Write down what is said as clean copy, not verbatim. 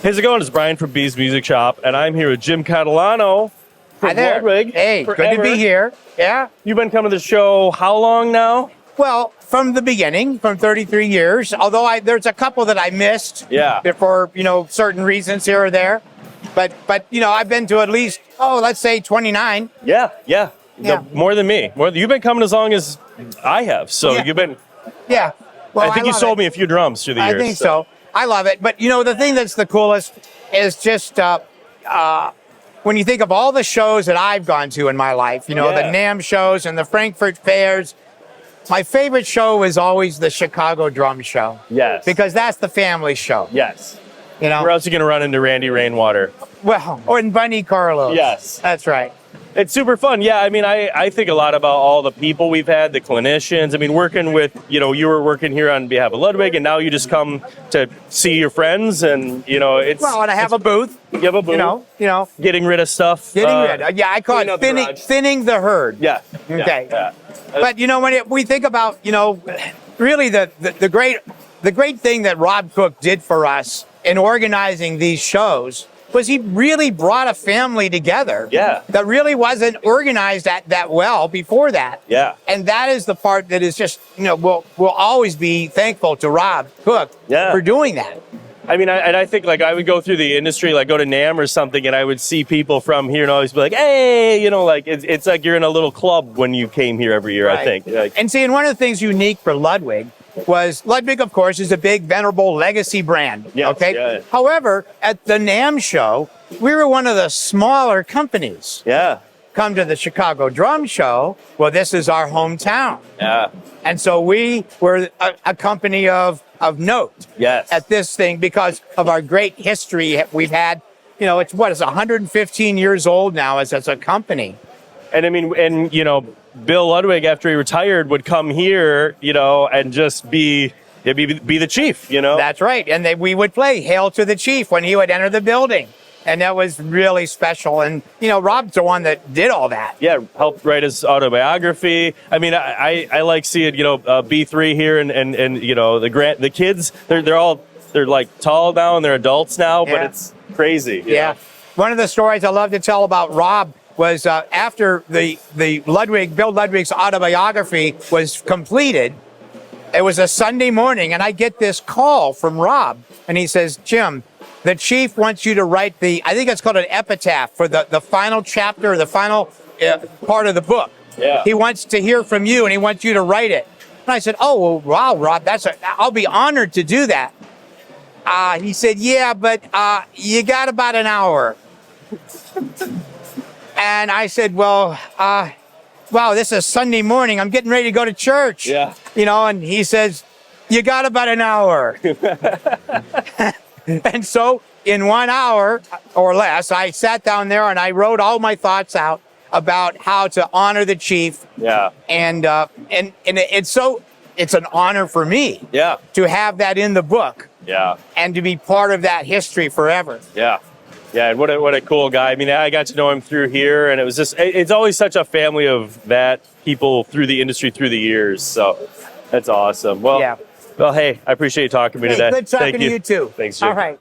How's it going? It's Brian from B's Music Shop, and I'm here with Jim Catalano from Hi there. Ludwig. Hey, forever. good to be here. Yeah. You've been coming to the show how long now? Well, from the beginning, from 33 years, although there's a couple that I missed for, certain reasons here or there. But I've been to at least, let's say 29. Yeah. More than me. You've been coming as long as I have, so you've been... Yeah. Well, I think you sold me a few drums through the years. I think so. I love it. But, the thing that's the coolest is just when you think of all the shows that I've gone to in my life, the NAMM shows and the Frankfurt fairs, my favorite show is always the Chicago Drum Show. Yes. Because that's the family show. Yes. Where else are you going to run into Randy Rainwater? Well, or in Bunny Carlos. Yes. That's right. It's super fun. Yeah, I mean, I think a lot about all the people we've had, the clinicians. I mean, working with, you were working here on behalf of Ludwig, and now you just come to see your friends, and, it's... Well, and I have a booth. You have a booth. Getting rid of stuff. Yeah, I call it thinning the herd. Yeah. Okay. Yeah. But, when we think about, really the great thing that Rob Cook did for us in organizing these shows was he really brought a family together that really wasn't organized that well before that. Yeah. And that is the part that is just, we'll always be thankful to Rob Cook for doing that. I mean, I think, I would go through the industry, go to NAMM or something, and I would see people from here and always be like, hey, it's like you're in a little club when you came here every year, I think. And see, and one of the things unique for Ludwig was Ludwig, of course, is a big, venerable legacy brand. Yes, okay. Yeah. However, at the NAMM show, we were one of the smaller companies. Yeah. Come to the Chicago Drum Show. Well, this is our hometown. Yeah. And so we were a company of note at this thing because of our great history we've had. It's 115 years old now as a company. And I mean, Bill Ludwig, after he retired, would come here, and just be the chief, That's right. And we would play Hail to the Chief when he would enter the building. And that was really special. And, Rob's the one that did all that. Yeah, helped write his autobiography. I mean, I like seeing, B3 here and the kids, they're like tall now and they're adults now, but it's crazy. Yeah. One of the stories I love to tell about Rob was after the Bill Ludwig's autobiography was completed. It was a Sunday morning, and I get this call from Rob, and he says, Jim, the chief wants you to write I think it's called an epitaph for the final chapter, the final part of the book. Yeah. He wants to hear from you, and he wants you to write it. And I said, oh, well, wow, Rob, I'll be honored to do that. He said, yeah, but you got about an hour. And I said, well, wow, this is Sunday morning. I'm getting ready to go to church. Yeah. And he says, you got about an hour. And so in 1 hour or less, I sat down there and I wrote all my thoughts out about how to honor the chief. Yeah. And it's an honor for me to have that in the book. Yeah. And to be part of that history forever. Yeah. Yeah, and what a cool guy. I mean, I got to know him through here, and it's always such a family of that people through the industry through the years. So that's awesome. Well, hey, I appreciate you talking to me today. Good talking to you too. Thanks, Jim. All right.